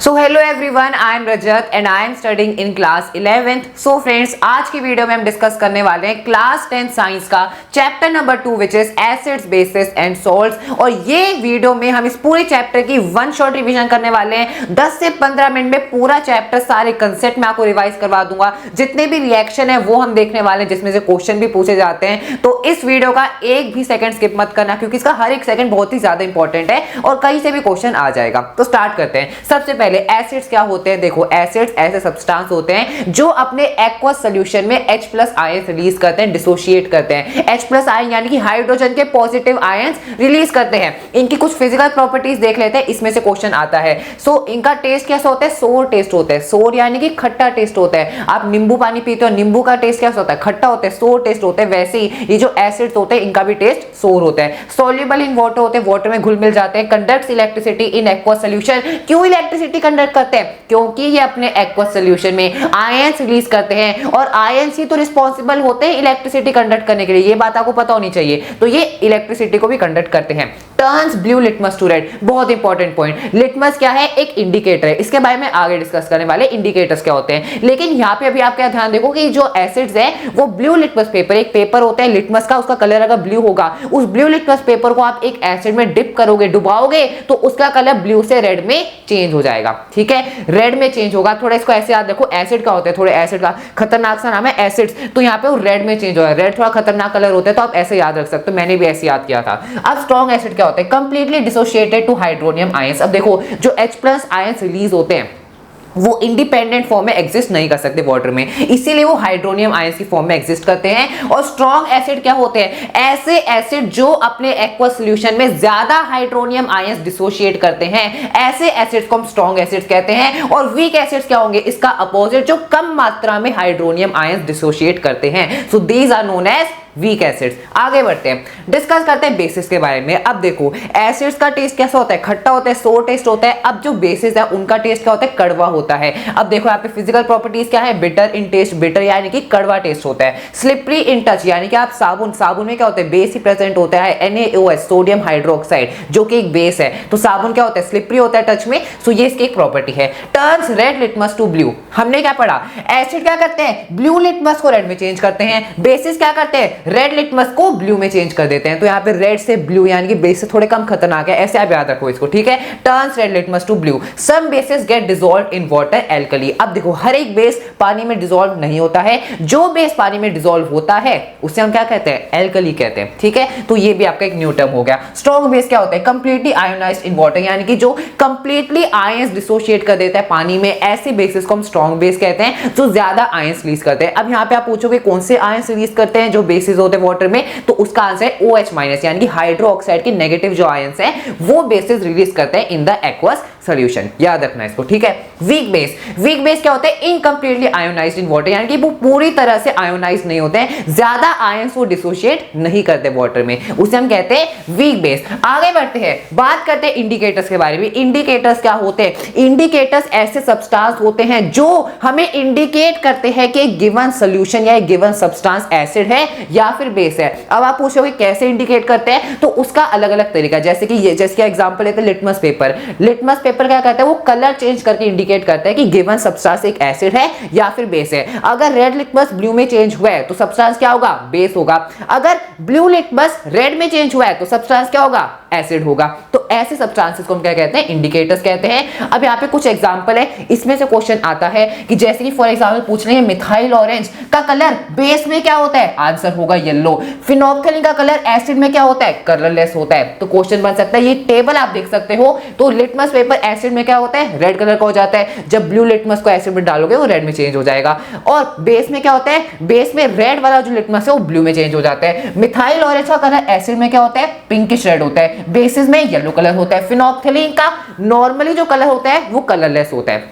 So hello everyone, I am Rajat and I am studying in class 11th। So friends, आज की video में हम discuss करने वाले हैं क्लास 10 साइंस का chapter number 2 which is acids, basis and salts. और ये वीडियो में हम इस पूरे चैप्टर की वन शॉट रिवीजन करने वाले हैं। 10 से 15 मिनट में पूरा चैप्टर सारे कंसेप्ट में आपको रिवाइज करवा दूंगा। जितने भी रिएक्शन है वो हम देखने वाले हैं, जिसमें से क्वेश्चन भी पूछे जाते हैं। तो इस वीडियो का एक भी सेकंड स्किप मत करना, क्योंकि इसका हर एक सेकंड बहुत ही ज्यादा इंपॉर्टेंट है और कहीं से भी क्वेश्चन आ जाएगा। तो स्टार्ट करते हैं। सबसे पहले एसिड्स क्या होते हैं। देखो, एसिड्स ऐसे सब्सटेंस होते हैं जो अपने एक्वस सॉल्यूशन में H+ आयंस रिलीज करते हैं, डिसोशिएट करते हैं। H+ आयन यानी कि हाइड्रोजन के पॉजिटिव आयंस रिलीज करते हैं। इनकी कुछ फिजिकल प्रॉपर्टीज देख लेते हैं, इसमें से क्वेश्चन आता है। सो इनका टेस्ट कैसा होता है? सोर टेस्ट होता है। सोर यानी कि खट्टा टेस्ट होता है। आप नींबू पानी पीते हो, नींबू का टेस्ट कैसा होता है? खट्टा होता है, सोर टेस्ट होता है। वैसे ही ये जो एसिड्स होते हैं इनका भी टेस्ट सोर होता है। सॉल्युबल इन वाटर होते हैं, वाटर में घुल मिल जाते हैं। Conducts electricity in aqueous solution. क्यों इलेक्ट्रिसिटी कंडक्ट करते हैं? क्योंकि ये अपने एक्वस सॉल्यूशन में आयंस रिलीज करते हैं और आयंस ही तो रिस्पांसिबल होते हैं इलेक्ट्रिसिटी कंडक्ट करने के लिए। ये बात आपको पता होनी चाहिए। तो ये इलेक्ट्रिसिटी को भी कंडक्ट करते हैं। Turns blue litmus to red, बहुत इंपॉर्टेंट पॉइंट। लिटमस क्या है? एक इंडिकेटर है। इसके बारे में आगे डिस्कस करने वाले इंडिकेटर्स क्या होते हैं। लेकिन यहाँ पे अभी आप क्या ध्यान देखो कि जो एसिड्स है वो ब्लू लिटमस पेपर, एक पेपर होता है लिटमस का, उसका कलर अगर ब्लू होगा, उस ब्लू लिटमस पेपर को आप एक एसिड में डिप करोगे, डुबाओगे, तो उसका कलर ब्लू से रेड में चेंज हो जाएगा। ठीक है, रेड में चेंज होगा। थोड़ा इसको ऐसे याद रखो, एसिड का होता है, थोड़े एसिड का खतरनाक सा नाम है एसिड्स, तो यहाँ पे वो रेड में चेंज हो है। रेड थोड़ा खतरनाक कलर होता है, तो आप ऐसे याद रख सकते हो। मैंने भी ऐसे याद किया था। अब स्ट्रॉन्ग एसिड क्या होता है? Completely dissociated to hydronium ions. अब देखो, जो H+ आयंस रिलीज होते हैं वो इंडिपेंडेंट फॉर्म में एग्जिस्ट नहीं कर सकते वाटर में, इसीलिए वो हाइड्रोनियम आयंस की फॉर्म में एग्जिस्ट करते हैं। और स्ट्रॉन्ग एसिड क्या होते हैं? ऐसे एसिड जो अपने एक्वस सॉल्यूशन में ज्यादा हाइड्रोनियम आयंस डिसोशिएट करते हैं, ऐसे एसिड्स को हम स्ट्रॉन्ग एसिड्स कहते हैं। और वीक एसिड्स क्या होंगे? इसका अपोजिट, जो कम मात्रा में हाइड्रोनियम आयंस डिसोशिएट करते हैं। So these are known as weak acids. आगे बढ़ते हैं, डिस्कस करते हैं बेसिस के बारे में। अब देखो, एसिड्स का टेस्ट कैसा होता है? खट्टा होता है, सोर टेस्ट होता है। अब जो बेसिस है उनका टेस्ट क्या होता है? कड़वा होता है। अब देखो यहाँ पे फिजिकल प्रॉपर्टीज क्या है? बिटर इन टेस्ट, बिटर यानी कि कड़वा टेस्ट होता है। स्लिपरी इन टच यानी कि आप साबुन में क्या होता है? बेस ही प्रेजेंट होता है, NaOH, सोडियम हाइड्रोक्साइड, जो कि एक बेस है। तो साबुन क्या होता है? स्लिपरी होता है टच में। सो ये इसकी एक प्रॉपर्टी है। Turns red litmus to blue. हमने क्या पढ़ा? एसिड क्या करते हैं? ब्लू लिटमस को रेड में चेंज करते हैं। बेसिस क्या करते हैं? रेड लिटमस को ब्लू में चेंज कर देते हैं। तो यहाँ पे रेड से ब्लू यानी कि बेस से थोड़े कम खतरनाक है, ऐसे आप याद रखो इसको। ठीक है, turns red litmus to blue. Some bases get dissolved in water alkali. अब देखो, हर एक बेस पानी में डिसॉल्व नहीं होता है। जो बेस पानी में डिसॉल्व होता है उसे हम क्या कहते हैं? एल्कली कहते हैं। ठीक है, तो ये भी आपका एक न्यू टर्म हो गया। स्ट्रॉन्ग बेस क्या होता है? कंप्लीटली आयोनाइज्ड इन वाटर, यानी कि जो कंप्लीटली आयंस डिसोशिएट कर देता है पानी में, ऐसे बेसिस को हम स्ट्रॉन्ग बेस कहते हैं, जो ज्यादा आयंस रिलीज करते हैं। अब यहाँ पे आप पूछोगे कौन से आयंस रिलीज करते हैं जो बेसिस होते हैं वाटर में, तो उसका आंसर है OH- यानी कि हाइड्रो ऑक्साइड के नेगेटिव जो आयंस है वो बेसिस रिलीज करते हैं इन द एक्वस सॉल्यूशन। याद रखना इसको। ठीक है, वीक बेस। वीक बेस क्या होता है? इनकम्प्लीटली आयोनाइज्ड इन वाटर, यानी कि वो पूरी तरह से आयोनाइज्ड नहीं होते हैं, ज्यादा आयंस वो डिसोशिएट नहीं करते वाटर में, उसे हम कहते हैं वीक बेस। आगे बढ़ते हैं, बात करते हैं इंडिकेटर्स के बारे में। इंडिकेटर्स क्या होते हैं? इंडिकेटर्स ऐसे सब्सटेंस होते हैं जो हमें इंडिकेट करते हैं कि गिवन सॉल्यूशन या गिवन सब्सटेंस एसिड है या फिर बेस है। अब आप पूछोगे कैसे इंडिकेट करते हैं, तो उसका अलग अलग तरीका, जैसे कि ये, जैसे एग्जांपल लेते हैं लिटमस पेपर। लिटमस पेपर क्या करता है? वो कलर चेंज करके इंडिकेट करता है कि गिवन सब्सटेंस एक एसिड है या फिर बेस है। अगर रेड लिटमस ब्लू में चेंज हुआ है तो सब्सटेंस क्या होगा? बेस होगा। अगर ब्लू लिटमस रेड में चेंज हुआ है तो सब्सटेंस क्या होगा? एसिड होगा। तो ऐसे सब्सटेंसेस को हम क्या कहते हैं? इंडिकेटर्स कहते हैं। अब यहाँ पे कुछ एग्जांपल है, इसमें से क्वेश्चन आता है कि जैसे कि फॉर एग्जांपल पूछ रहे हैं मिथाइल ऑरेंज का कलर बेस में क्या होता है? आंसर होगा येलो। फिनोल्फथालीन का कलर एसिड में क्या होता है? कलरलेस होता है। तो क्वेश्चन बन सकता है, ये टेबल आप देख सकते हो। तो लिटमस पेपर एसिड में क्या होता है? रेड कलर का हो जाता है। जब ब्लू लिटमस को एसिड में डालोगे वो रेड में चेंज हो जाएगा। और बेस में क्या होता है? बेस में रेड वाला जो लिटमस है वो ब्लू में चेंज हो जाता है। मिथाइल ऑरेंज का कलर एसिड में क्या होता है? पिंकिश रेड होता है, बेसिस में येलो कलर होता है। फिनोल्फथालीन का नॉर्मली जो कलर होता है वो कलरलेस होता है।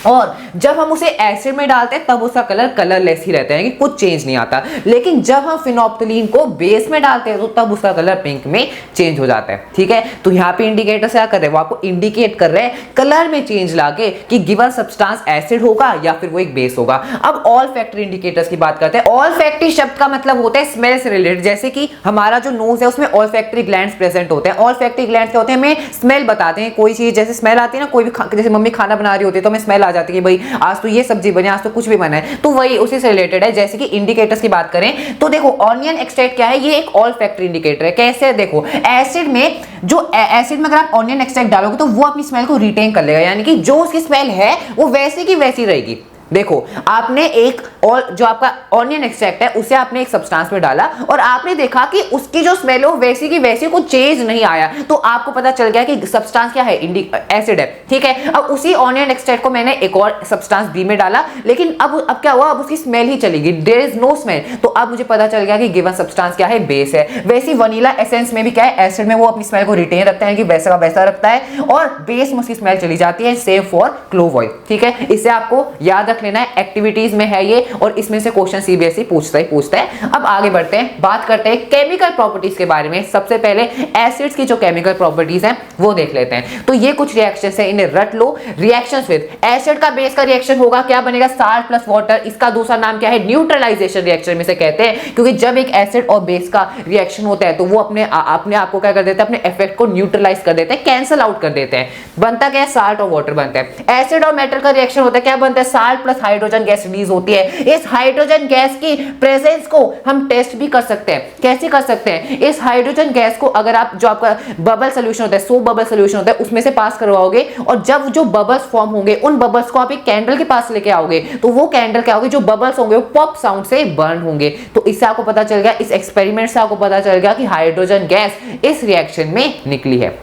और जब हम उसे एसिड में डालते हैं तब उसका कलर कलरलेस ही रहता है कि कुछ चेंज नहीं आता। लेकिन जब हम फिनोप्थलीन को बेस में डालते हैं तो तब उसका कलर पिंक में चेंज हो जाता है। ठीक है, तो यहाँ पे इंडिकेटर से क्या कर रहे हैं, वो आपको इंडिकेट कर रहे हैं कलर में चेंज लाके कि गिवन सब्सटेंस एसिड होगा या फिर वो एक बेस होगा। अब ऑल फैक्टरी इंडिकेटर्स की बात करते हैं। ऑल फैक्टरी शब्द का मतलब होता है स्मेल से रिलेटेड। जैसे कि हमारा जो नोज है उसमें ऑल फैक्टरी ग्लैंड्स प्रेजेंट होते हैं। ऑल फैक्टरी ग्लैंड्स क्या होते हैं, हमें स्मेल बताते हैं। कोई चीज जैसे स्मेल आती है ना, कोई भी जैसे मम्मी खाना बना रही होती है तो हमें स्मेल आ जाती है कि भाई आज तो ये सब्जी बनी, आज तो कुछ भी बना है, तो वही उसी से रिलेटेड है। जैसे कि इंडिकेटर्स की बात करें तो देखो ऑनियन एक्सट्रैक्ट क्या है, ये एक ऑल फैक्टरी इंडिकेटर है। कैसे, देखो एसिड में जो एसिड में अगर आप ऑनियन एक्सट्रैक्ट डालोगे तो वो अपनी स्मेल को रिटेन कर लेगा, यानी कि जो उसकी स्मेल है वो वैसी की वैसी रहेगी। देखो आपने एक और जो आपका ऑनियन एक्सट्रैक्ट है उसे आपने एक सब्सटेंस में डाला और आपने देखा कि उसकी जो स्मेल है वैसी की वैसी, कुछ चेंज नहीं आया, तो आपको पता चल गया कि सब्सटेंस क्या है, एसिड है। ठीक है, अब उसी ऑनियन एक्सट्रैक्ट को मैंने एक और सब्सटेंस बी में डाला, लेकिन अब क्या हुआ, अब उसकी स्मेल ही चली गई, देयर इज नो स्मेल। तो अब मुझे पता चल गया कि गिवन सब्सटेंस क्या है, बेस है। वैसी वनीला एसेंस में भी क्या है, एसिड में वो अपनी स्मेल को रिटेन रखता है कि वैसा का वैसा रखता है और बेस में उसकी स्मेल चली जाती है। Same for clove oil. ठीक है, इसे आपको याद रख लेना है, एक्टिविटी में है ये और इसमें से क्वेश्चन सीबीएसई पूछता है। अब आगे बढ़ते हैं, बात करते हैं केमिकल प्रॉपर्टीज के बारे में। सबसे पहले एसिड्स की जो केमिकल प्रॉपर्टीज हैं वो देख लेते हैं। तो ये कुछ रिएक्शंस हैं, इन्हें रट लो। रिएक्शंस विद एसिड का बेस का रिएक्शन होगा, क्या बनेगा, साल्ट प्लस वाटर। इसका दूसरा नाम क्या है, न्यूट्रलाइजेशन रिएक्शन में से कहते हैं, क्योंकि जब एक एसिड और बेस का रिएक्शन होता है तो वो अपने आप को क्या कर देते हैं, अपने इफेक्ट को न्यूट्रलाइज कर देते हैं, कैंसिल आउट कर देते हैं। बनता क्या है, साल्ट और वाटर बनता है। एसिड और मेटल का रिएक्शन होता है, क्या बनता है, salt plus hydrogen gas release होती है। इस हाइड्रोजन गैस की प्रेजेंस को हम टेस्ट भी कर सकते हैं। कैसे कर सकते हैं, इस हाइड्रोजन गैस को अगर आप जो आपका बबल सॉल्यूशन होता है, सोप बबल सॉल्यूशन होता है, उसमें से पास करवाओगे और जब जो बबल्स फॉर्म होंगे उन बबल्स को आप एक कैंडल के पास लेके आओगे तो वो कैंडल क्या होगी, जो बबल्स होंगे वो पॉप साउंड से बर्न होंगे। तो इससे आपको पता चल गया, इस एक्सपेरिमेंट से आपको पता चल गया कि हाइड्रोजन गैस इस रिएक्शन में निकली है।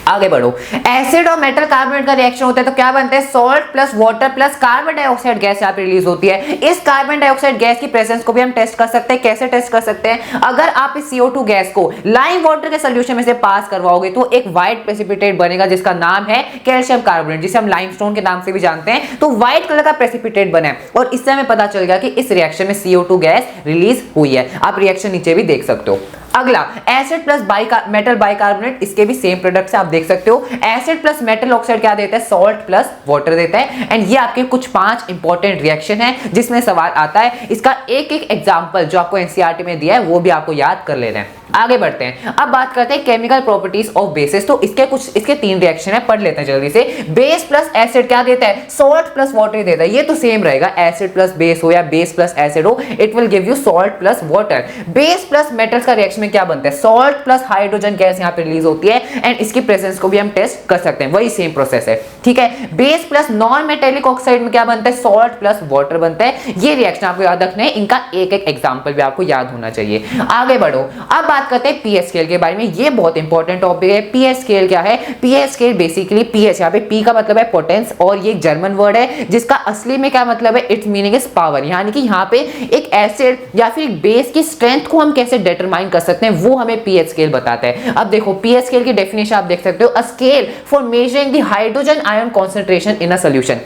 आगे बढ़ो, एसिड और मेटल कार्बोनेट का रिएक्शन होता है तो क्या बनता है, salt plus water plus carbon dioxide gas यहाँ पे रिलीज होती है। इस कार्बन डाइऑक्साइड गैस की प्रेजेंस को भी हम टेस्ट कर सकते हैं। कैसे टेस्ट कर सकते हैं, अगर आप इस CO2 गैस को लाइम वाटर के सोल्यूशन में से पास करवाओगे तो एक व्हाइट प्रेसिपिटेट बनेगा जिसका नाम है कैल्शियम कार्बोनेट, जिसे हम लाइमस्टोन के नाम से भी जानते हैं। तो व्हाइट कलर का प्रेसिपिटेट बना है और इससे हमें पता चल गया कि इस रिएक्शन में CO2 गैस रिलीज हुई है। आप रिएक्शन नीचे भी देख सकते हो। अगला, एसिड प्लस मेटल बाइकार्बोनेट, इसके भी सेम प्रोडक्ट से आप देख सकते हो। एसिड प्लस मेटल ऑक्साइड क्या देता है, सॉल्ट प्लस वाटर देता है। एंड ये आपके कुछ 5 इंपॉर्टेंट रिएक्शन है जिसमें सवाल आता है। इसका एक एक एग्जांपल जो आपको एनसीईआरटी में दिया है वो भी आपको याद कर लेना है। आगे बढ़ते हैं, अब बात करते हैं केमिकल प्रॉपर्टीज ऑफ बेसिस। तो इसके 3 रिएक्शन है, पढ़ लेते हैं जल्दी से। बेस प्लस एसिड क्या देता है, सॉल्ट प्लस वाटर देता है। ये तो सेम रहेगा, एसिड प्लस बेस हो या बेस प्लस एसिड हो, it will give you salt plus water. Base plus metals का रिएक्शन में क्या बनता है, सॉल्ट प्लस हाइड्रोजन गैस यहाँ पे रिलीज होती है एंड इसकी प्रेजेंस को भी हम टेस्ट कर सकते हैं, वही सेम प्रोसेस है। ठीक है, base plus non metallic oxide में क्या बनता है, सॉल्ट प्लस वाटर बनता है। ये रिएक्शन आपको याद रखना है, इनका एक एक एग्जांपल भी आपको याद होना चाहिए। आगे बढ़ो, अब बात करते हैं पीएच स्केल के बारे में। ये बहुत इंपॉर्टेंट टॉपिक है। पीएच स्केल क्या है, पीएच स्केल बेसिकली पीएच, यहाँ पे पी का मतलब है पोटेंस और ये एक जर्मन वर्ड है जिसका असली में क्या मतलब है, इट्स मीनिंग इज पावर। यानी कि यहाँ पे एक एसिड या फिर एक बेस की स्ट्रेंथ को हम कैसे डिटरमाइन कर सकते हैं वो हमें पीएच स्केल बताता है। अब देखो पीएच स्केल की डेफिनेशन आप देख सकते हो, a scale for measuring the hydrogen ion concentration in a solution.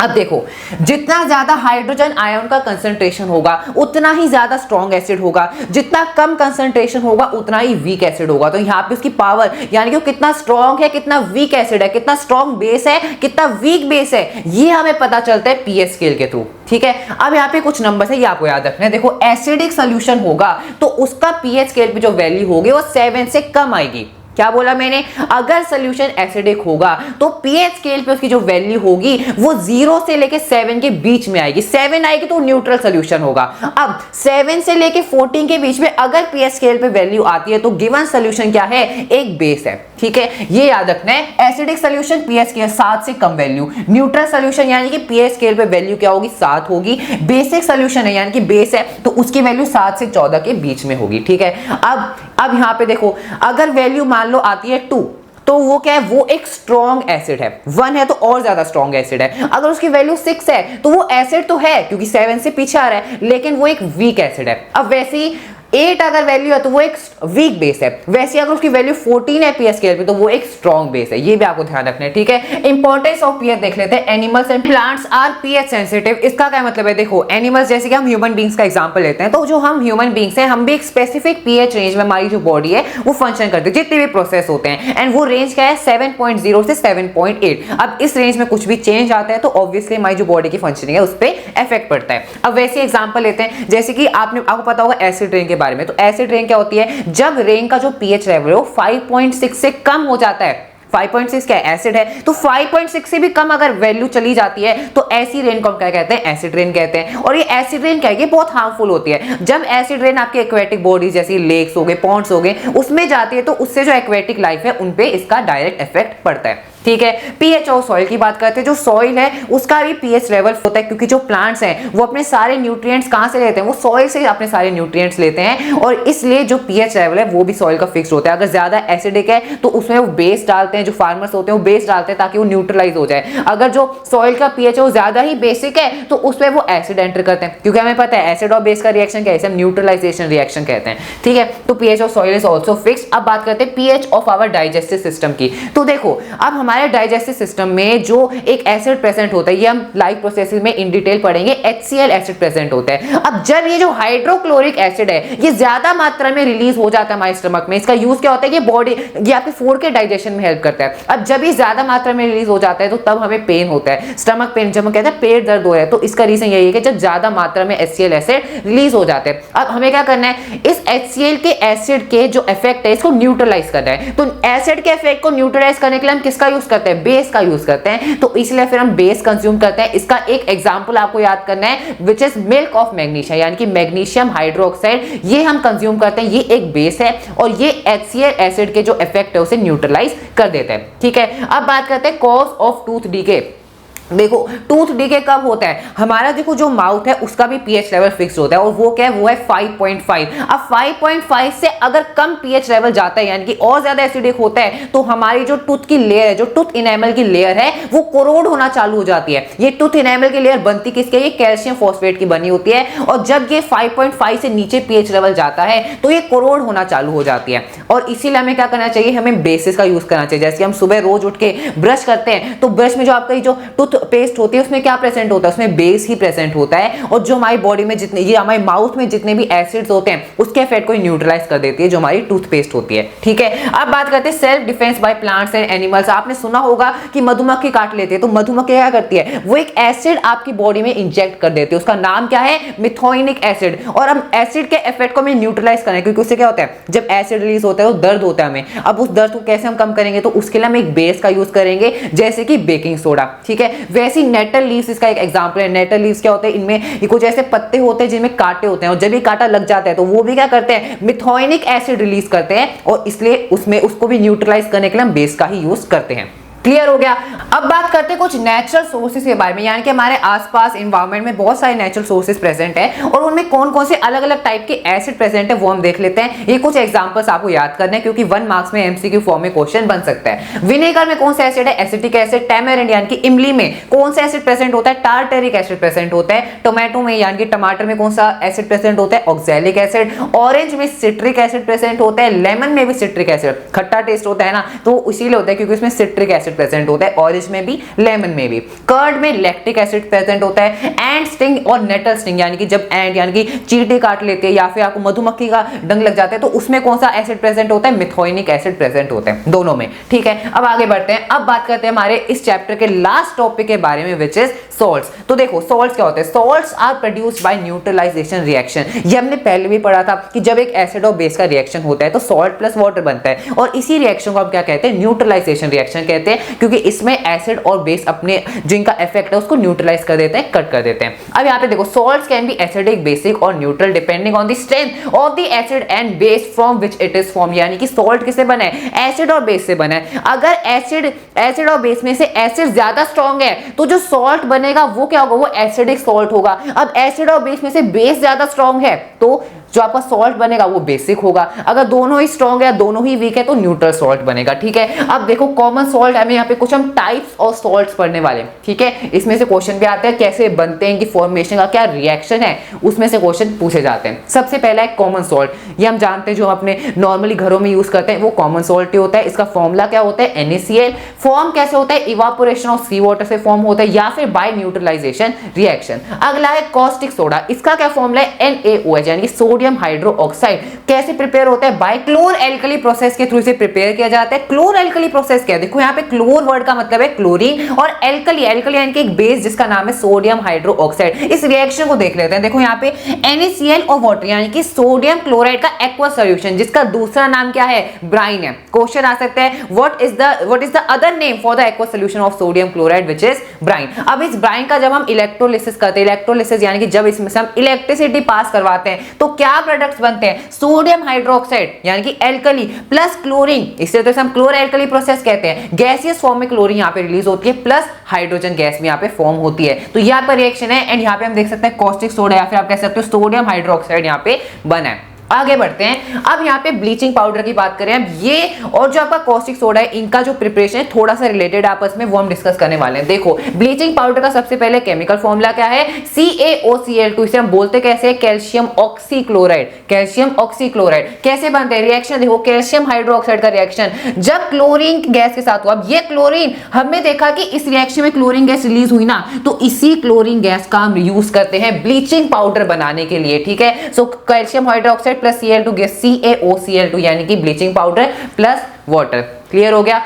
अब देखो, जितना ज्यादा हाइड्रोजन आयन का कंसंट्रेशन होगा उतना ही ज्यादा स्ट्रॉन्ग एसिड होगा, जितना कम कंसंट्रेशन होगा उतना ही वीक एसिड होगा। तो यहाँ पे उसकी पावर यानी कि कितना स्ट्रॉन्ग है, कितना वीक एसिड है, कितना स्ट्रॉन्ग बेस है, कितना वीक बेस है, ये हमें पता चलता है पीएच स्केल के थ्रू। ठीक है, अब यहाँ पे कुछ नंबर है, ये आपको याद रखना है। देखो एसिडिक सोल्यूशन होगा तो उसका पीएच स्केल पे जो वैल्यू होगी वो 7 से कम आएगी। क्या बोला मैंने, अगर सोल्यूशन एसिडिक होगा तो पीएच स्केल पे उसकी जो वैल्यू होगी वो 0 से लेके 7 के बीच में आएगी। 7 आएगी तो न्यूट्रल सोल्यूशन होगा। अब 7 से लेके 14 के बीच में अगर पीएच स्केल पे वैल्यू आती है तो गिवन सोल्यूशन क्या है, एक बेस है। ठीक है, ये याद रखना है। एसिडिक सोल्यूशन पीएच स्केल 7 से कम वैल्यू, न्यूट्रल सोल्यूशन यानी कि पीएच स्केल पे वैल्यू क्या होगी, 7 होगी। बेसिक सोल्यूशन है यानी कि बेस है तो उसकी वैल्यू 7 से 14 के बीच में होगी। ठीक है, अब यहाँ पे देखो, अगर वैल्यू मान लो आती है 2 तो वो क्या है, वो एक स्ट्रॉन्ग एसिड है। 1 है तो और ज्यादा स्ट्रॉन्ग एसिड है। अगर उसकी वैल्यू 6 है तो वो एसिड तो है क्योंकि 7 से पीछे आ रहा है लेकिन वो एक वीक एसिड है। अब वैसे ही 8 अगर वैल्यू है तो वो एक वीक बेस है, वैसे अगर उसकी वैल्यू 14 है पीएच स्केल पे तो वो एक स्ट्रॉन्ग बेस है। ये भी आपको ध्यान रखना है, ठीक है। इंपॉर्टेंस ऑफ पीएच देख लेते हैं। Animals and plants are pH sensitive. इसका क्या मतलब है, देखो एनिमल्स जैसे कि हम ह्यूमन बींग्स का एग्जांपल लेते हैं, तो जो हम ह्यूमन बींग्स हैं हम भी एक स्पेसिफिक पीएच रेंज में हमारी जो बॉडी है वो फंक्शन करती है, जितने भी प्रोसेस होते हैं, एंड वो रेंज क्या है 7.0 से 7.8। अब इस रेंज में कुछ भी चेंज आता है तो ऑब्वियसली हमारी जो बॉडी की फंक्शनिंग है उस पर इफेक्ट पड़ता है। अब वैसे एग्जांपल लेते हैं, जैसे कि आपको पता होगा एसिड रेन के बारे में। तो एसिड रेन क्या होती है, जब रेन का जो पीएच लेवल है वो 5.6 से कम हो जाता है। 5.6 क्या है, एसिड है, तो 5.6 से भी कम अगर वैल्यू चली जाती है तो ऐसी रेन को हम क्या कहते हैं, एसिड रेन कहते हैं। और ये एसिड रेन क्या है, ये बहुत हार्मफुल होती है। जब एसिड रेन आपके एक्वेटिक बॉडीज जैसी लेक्स हो गए, पॉन्ड्स हो गए, उसमें जाती है तो उससे जो एक्वेटिक लाइफ है उन पे इसका डायरेक्ट इफेक्ट पड़ता है, ठीक है। पीएच और सॉइल की बात करते हैं, जो सॉइल है उसका भी पीएच लेवल होता है, क्योंकि जो प्लांट्स हैं वो अपने सारे न्यूट्रिएंट्स कहां से लेते हैं, वो सॉइल से अपने सारे न्यूट्रिएंट्स लेते हैं, और इसलिए जो पीएच लेवल है वो भी सॉइल का फिक्स्ड होता है। अगर ज्यादा एसिडिक है तो उसमें वो बेस डालते हैं, जो फार्मर्स होते हैं वो बेस डालते हैं ताकि वो न्यूट्रलाइज हो जाए। अगर जो सॉइल का पीएच है वो ज्यादा ही बेसिक है तो उसमें वो एसिड एंटर करते हैं, क्योंकि हमें पता है एसिड और बेस का रिएक्शन क्या है, इसे हम न्यूट्रलाइजेशन रिएक्शन कहते हैं, ठीक है। तो pH of soil is also fixed. अब बात करते हैं pH of our digestive system की। तो देखो अब हमारे डाइजेस्टिव सिस्टम में जो एक एसिड प्रेजेंट होता है, ये हम लाइव प्रोसेसेस में इन डिटेल पढ़ेंगे, HCl एसिड प्रेजेंट होता है। अब जब ये जो हाइड्रोक्लोरिक एसिड है ये ज्यादा मात्रा में रिलीज हो जाता है हमारे स्टमक में, इसका यूज क्या होता है, ये आपके फूड के डाइजेशन में हेल्प करता है। अब जब ये ज्यादा मात्रा में रिलीज हो जाता है तो तब हमें पेन होता है, स्टमक पेन, जब हम कहते हैं पेट दर्द हो रहा है, तो इसका रीजन यही है कि जब ज्यादा मात्रा में HCl एसिड रिलीज हो जाते हैं। अब हमें क्या करना है, इस HCl के एसिड के जो इफेक्ट है इसको न्यूट्रलाइज करना है। तो एसिड के इफेक्ट को न्यूट्रलाइज करने के लिए हम किसका यूज करते हैं, बेस का यूज करते हैं, तो इसलिए फिर हम बेस कंज्यूम करते हैं। इसका एक एग्जांपल आपको याद करना है, which is milk of magnesia, यानी कि मैग्नीशियम हाइड्रोक्साइड, ये हम कंज्यूम करते हैं। ये एक बेस है और ये HCl एसिड के जो इफेक्ट है उसे न्यूट्रलाइज कर देते हैं, ठीक है। अब बात करते हैं कॉज ऑफ टूथ डीके। देखो टूथ डीके कब होता है, हमारा देखो जो माउथ है उसका भी पीएच लेवल फिक्स होता है, और वो क्या है, वो है 5.5। अब 5.5 से अगर कम पीएच लेवल जाता है यानी कि और ज्यादा एसिडिक होता है तो हमारी जो टूथ की लेयर है, जो टूथ इनेमल की लेयर है वो कोरोड होना चालू हो जाती है। ये टूथ इनेमल की लेयर बनती किसके, ये कैल्शियम फॉस्फेट की बनी होती है, और जब ये 5.5 से नीचे पीएच लेवल जाता है तो ये कोरोड होना चालू हो जाती है। और इसीलिए हमें क्या करना चाहिए, हमें बेसिस का यूज करना चाहिए। जैसे हम सुबह रोज उठ के ब्रश करते हैं तो ब्रश में जो आपका जो टूथ पेस्ट होती है उसमें क्या प्रेजेंट होता है, उसमें बेस ही प्रेजेंट होता है, और जो हमारी बॉडी में जितने, ये हमारे माउथ में जितने भी एसिड्स होते हैं उसके इफेक्ट को न्यूट्रलाइज कर देती है जो हमारी टूथपेस्ट होती है, ठीक है। अब बात करते हैं self defence by plants and animals. आपने सुना होगा कि मधुमक्खी काट लेती है, तो मधुमक्खी क्या करती है, वो एक एसिड आपकी बॉडी में इंजेक्ट कर देती है, उसका नाम क्या है, मिथोइनिक एसिड। और हम एसिड के इफेक्ट को हमें न्यूट्रलाइज करना है, क्योंकि उससे क्या होता है, जब एसिड रिलीज होता है तो दर्द होता है हमें। अब उस दर्द को कैसे हम कम करेंगे, तो उसके लिए हम एक बेस का यूज करेंगे जैसे कि बेकिंग सोडा, ठीक है। वैसे नेटल लीव्स इसका एक एग्जांपल है। नेटल लीव्स क्या होते हैं, इनमें ये कुछ ऐसे पत्ते होते हैं जिनमें कांटे होते हैं, और जब ये कांटा लग जाता है तो वो भी क्या करते हैं, मिथोइनिक एसिड रिलीज करते हैं, और इसलिए उसमें उसको भी न्यूट्रलाइज करने के लिए हम बेस का ही यूज करते हैं। क्लियर हो गया। अब बात करते हैं कुछ नेचुरल सोर्सेज के बारे में, यानी कि हमारे आसपास एनवायरनमेंट में बहुत सारे नेचुरल सोर्सेज प्रेजेंट है और उनमें कौन कौन से अलग अलग टाइप के एसिड प्रेजेंट है वो हम देख लेते हैं। ये कुछ एग्जांपल्स आपको याद करने हैं क्योंकि 1 मार्क्स में एमसीक्यू फॉर्म में क्वेश्चन बन सकता है। विनेगर में कौन सा एसिड है, एसिटिक एसिड। टैमरिंड यानी कि इमली में कौन सा एसिड प्रेजेंट होता है, टार्टेरिक एसिड प्रेजेंट होता है। टोमेटो में यानी कि टमाटर में कौन सा एसिड प्रेजेंट होता है, ऑक्सैलिक एसिड। ऑरेंज में सिट्रिक एसिड प्रेजेंट होता है। लेमन में भी सिट्रिक एसिड, खट्टा टेस्ट होता है ना, तो इसीलिए होता है क्योंकि इसमें सिट्रिक एसिड प्रेजेंट होता है, ऑरेंज में भी लेमन में भी। कर्ड में लैक्टिक एसिड प्रेजेंट होता है। एंड स्टिंग और नेटल स्टिंग यानी कि जब एंड यानी कि चींटी काट लेते हैं या फिर आपको मधुमक्खी का डंक लग जाता है तो उसमें कौन सा एसिड प्रेजेंट होता है, मिथोइनिक एसिड प्रेजेंट होता है दोनों में, ठीक है। अब आगे बढ़ते हैं। अब बात करते हैं हमारे इस चैप्टर के लास्ट टॉपिक के बारे में विच इज सॉल्ट्स। तो देखो सॉल्ट्स क्या होते हैं, salts are produced by neutralisation reaction. ये हमने पहले भी पढ़ा था कि जब एक एसिड और बेस का रिएक्शन होता है तो सॉल्ट प्लस वाटर बनता है, और इसी रिएक्शन को हम क्या कहते हैं, न्यूट्रलाइजेशन रिएक्शन कहते हैं, क्योंकि इसमें एसिड और बेस अपने जिनका इफेक्ट है उसको न्यूट्रलाइज कर देते हैं, कट कर देते हैं। अब यहाँ पे देखो salts can be acidic, basic और neutral depending on the strength of the acid and base from which it is form. यानी कि सॉल्ट किससे बना है, एसिड और बेस से बना है। अगर एसिड और बेस में से एसिड ज्यादा स्ट्रॉन्ग है तो जो सॉल्ट बनेगा वो क्या होगा, वो एसिडिक सॉल्ट होगा। अब एसिड और बेस में से बेस ज्यादा स्ट्रॉन्ग है तो जो आपका सॉल्ट बनेगा वो बेसिक होगा, अगर दोनों ही स्ट्रॉन्ग है दोनों ही वीक है तो न्यूट्रल सॉल्ट बनेगा। ठीक है, अब देखो कॉमन सॉल्ट हमें यहाँ पे कुछ हम टाइप्स ऑफ सॉल्ट्स पढ़ने वाले हैं। ठीक है, इसमें से क्वेश्चन भी आते हैं कैसे बनते हैं, इनकी फॉर्मेशन का क्या रिएक्शन है, उसमें से क्वेश्चन पूछे जाते हैं। सबसे पहला है कॉमन सॉल्ट, ये हम जानते हैं जो हम अपने नॉर्मली घरों में यूज करते हैं वो कॉमन सॉल्ट ही होता है। इसका फॉर्मूला क्या होता है NaCl। फॉर्म कैसे होता है, इवापोरेशन ऑफ सी वाटर से फॉर्म होता है या फिर बाय न्यूट्रलाइजेशन रिएक्शन। अगला है कॉस्टिक सोडा, इसका क्या फॉर्मूला है NaOH यानी कि सोडियम हाइड्रोक्साइड। कैसे प्रिपेयर होता है, बाय क्लोर एल्कली प्रोसेस के थ्रू से प्रिपेयर किया जाता है। क्लोर एल्कली प्रोसेस क्या है, देखो यहाँ पे क्लोर वर्ड का मतलब है क्लोरीन और एल्कली, एल्कली यानी कि एक बेस जिसका नाम है सोडियम हाइड्रोक्साइड। इस रिएक्शन को देख लेते हैं। देखो यहाँ पे NaCl और वाटर यानी कि सोडियम क्लोराइड का एक्वा सॉल्यूशन जिसका दूसरा नाम क्या है, ब्राइन है। क्वेश्चन आ सकता है what is the other name for the aqua solution of sodium chloride which is brine. अब इस ब्राइन का जब हम इलेक्ट्रोलिसिस करते हैं, इलेक्ट्रोलिसिस यानी कि जब इसमें से हम इलेक्ट्रिसिटी पास करवाते हैं तो क्या प्रोडक्ट्स बनते हैं, सोडियम हाइड्रोक्साइड यानी कि एल्कली प्लस क्लोरीन, इसलिए तो हम क्लोर एल्कली प्रोसेस कहते हैं। गैसियस फॉर्म में क्लोरीन यहाँ पे रिलीज होती है प्लस हाइड्रोजन गैस भी यहाँ पे फॉर्म होती है। तो यहाँ पर रिएक्शन है एंड यहाँ पे हम देख सकते हैं कॉस्टिक सोडा या फिर आप कह सकते हो सोडियम हाइड्रोक्साइड यहाँ पे बना है। आगे बढ़ते हैं, अब यहाँ पे ब्लीचिंग पाउडर की बात करें। अब ये और जो आपका कॉस्टिक सोडा है इनका जो प्रिपरेशन है थोड़ा सा रिलेटेड आपस में, वो हम डिस्कस करने वाले हैं। देखो ब्लीचिंग पाउडर का सबसे पहले केमिकल फॉर्मूला क्या है, CaOCl2। इसे हम बोलते कैसे है, कैल्शियम ऑक्सीक्लोराइड। कैल्शियम ऑक्सीक्लोराइड कैसे बनते हैं, रिएक्शन देखो कैल्शियम हाइड्रोक्साइड का रिएक्शन जब क्लोरीन गैस के साथ हुआ। अब ये क्लोरीन हमने देखा कि इस रिएक्शन में क्लोरीन गैस रिलीज हुई ना, तो इसी क्लोरीन गैस का हम यूज करते हैं ब्लीचिंग पाउडर बनाने के लिए। ठीक है, so calcium hydroxide plus Cl2 gas CaOCl2 यानी कि bleaching powder plus water. Clear हो गया।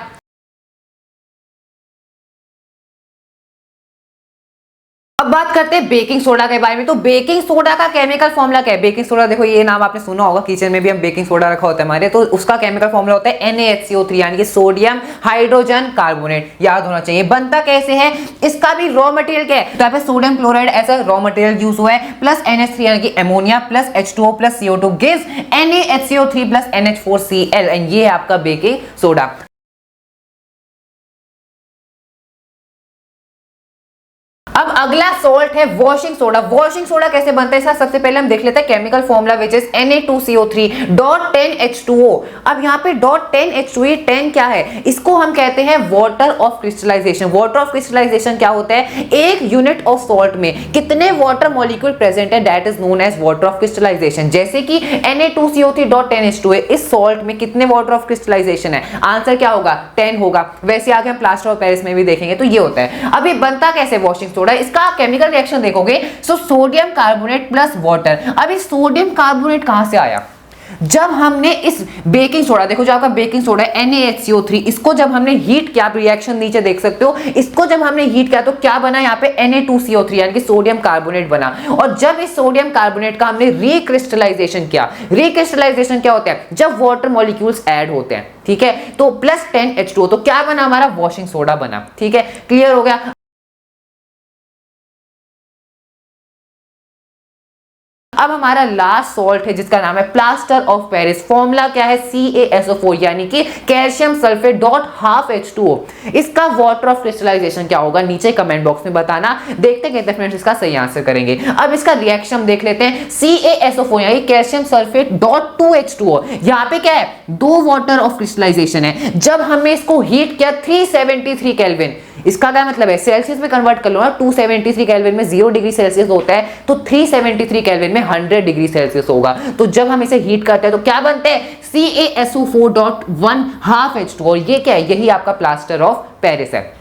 अब बात करते हैं बेकिंग सोडा के बारे में। तो बेकिंग सोडा का केमिकल फॉर्मूला क्या है, बेकिंग सोडा देखो ये नाम आपने सुना होगा, किचन में भी हम बेकिंग सोडा रखा होता है हमारे, तो उसका केमिकल फॉर्मूला होता है NaHCO3 यानी कि सोडियम हाइड्रोजन कार्बोनेट। याद होना चाहिए। बनता कैसे है, इसका भी रॉ मटेरियल क्या है, तो यहाँ पे सोडियम क्लोराइड ऐसा रॉ मटेरियल यूज हुआ है प्लस NH3 यानी कि ammonia plus H2O plus CO2 gives NaHCO3 plus NH4Cl and ये है आपका बेकिंग सोडा। अब अगला सॉल्ट है वॉशिंग सोडा। वॉशिंग सोडा कैसे बनता है, इसका सबसे पहले हम देख लेते हैं chemical formula which is Na2CO3.10H2O। अब यहाँ पे .10H2O 10 क्या है, इसको हम कहते हैं water of crystallization. Water of crystallization क्या होता है, एक यूनिट ऑफ सॉल्ट में कितने वाटर मॉलिक्यूल प्रेजेंट है, that is known as water of crystallization. जैसे कि Na2CO3.10H2O इस सॉल्ट में कितने वाटर ऑफ क्रिस्टलाइजेशन है, आंसर क्या होगा 10 होगा। वैसे आगे हम प्लास्टर ऑफ पेरिस में भी देखेंगे तो ये होता है। अब ये बनता कैसे वॉशिंग सोडा, इसका केमिकल रिएक्शन देखोगे so sodium carbonate plus water. अब इस सोडियम कार्बोनेट कहां से आया, जब हमने इस बेकिंग सोडा, देखो जो आपका बेकिंग सोडा है NaHCO3, इसको जब हमने हीट किया, आप रिएक्शन नीचे देख सकते हो, इसको जब हमने हीट किया तो क्या बना, यहाँ पे Na2CO3 यानी कि सोडियम कार्बोनेट बना। और जब इस सोडियम कार्बोनेट का हमने रिक्रिस्टलाइजेशन किया, रिक्रिस्टलाइजेशन क्या होता है, जब वाटर मॉलिक्यूल्स ऐड होते हैं, ठीक है, तो प्लस 10H2O, तो क्या बना हमारा वॉशिंग सोडा बना। ठीक है, क्लियर हो गया। अब हमारा लास्ट सॉल्ट है जिसका नाम है प्लास्टर ऑफ पेरिस। फॉर्मूला क्या है, CaSO4 यानी कि calcium sulphate dot half H2O। इसका वाटर ऑफ क्रिस्टलाइजेशन क्या होगा, नीचे कमेंट बॉक्स में बताना, देखते हैं फ्रेंड्स इसका सही आंसर करेंगे। अब इसका रिएक्शन देख लेते हैं, CaSO4 यानी कैल्शियम सल्फेट डॉट 2H2O। यहाँ पे क्या है, दो वाटर ऑफ क्रिस्टलाइजेशन है। जब हमने इसको हीट किया 373 केल्विन, इसका क्या मतलब है, सेल्सियस में कन्वर्ट कर लो ना, 273 केल्विन में 0 डिग्री सेल्सियस होता है, तो 373 केल्विन में 100 डिग्री सेल्सियस होगा। तो जब हम इसे हीट करते हैं तो क्या बनते हैं, CaSO4.1 हाफ H2O। ये क्या है, यही आपका प्लास्टर ऑफ पेरिस है।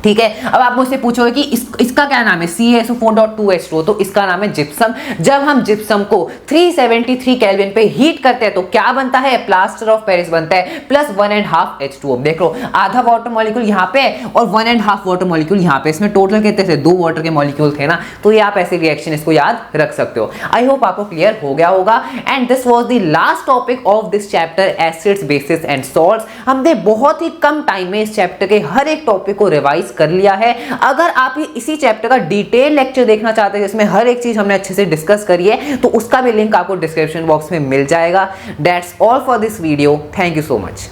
ठीक है, अब आप मुझसे पूछोगे कि इसका क्या नाम है, CaSO4.2H2O, तो इसका नाम है जिप्सम। जब हम जिप्सम को 373 केल्विन पे हीट करते हैं तो क्या बनता है, प्लास्टर ऑफ पेरिस बनता है प्लस 1.5 H2O। देख लो, आधा वाटर मॉलिक्यूल यहाँ पे और 1.5 वाटर मॉलिक्यूल यहाँ पे, इसमें टोटल कितने थे, 2 वाटर के मॉलिक्यूल थे ना, तो ये आप ऐसे रिएक्शन इसको याद रख सकते हो। आई होप आपको क्लियर हो गया होगा। And this was the last topic of this chapter acids, basis and salts. हमने बहुत ही कम टाइम में इस चैप्टर के हर एक टॉपिक को रिवाइज कर लिया है। अगर आप इसी चैप्टर का डिटेल लेक्चर देखना चाहते हैं जिसमें हर एक चीज हमने अच्छे से डिस्कस करी है, तो उसका भी लिंक आपको डिस्क्रिप्शन बॉक्स में मिल जाएगा। That's all for this video, thank you so much.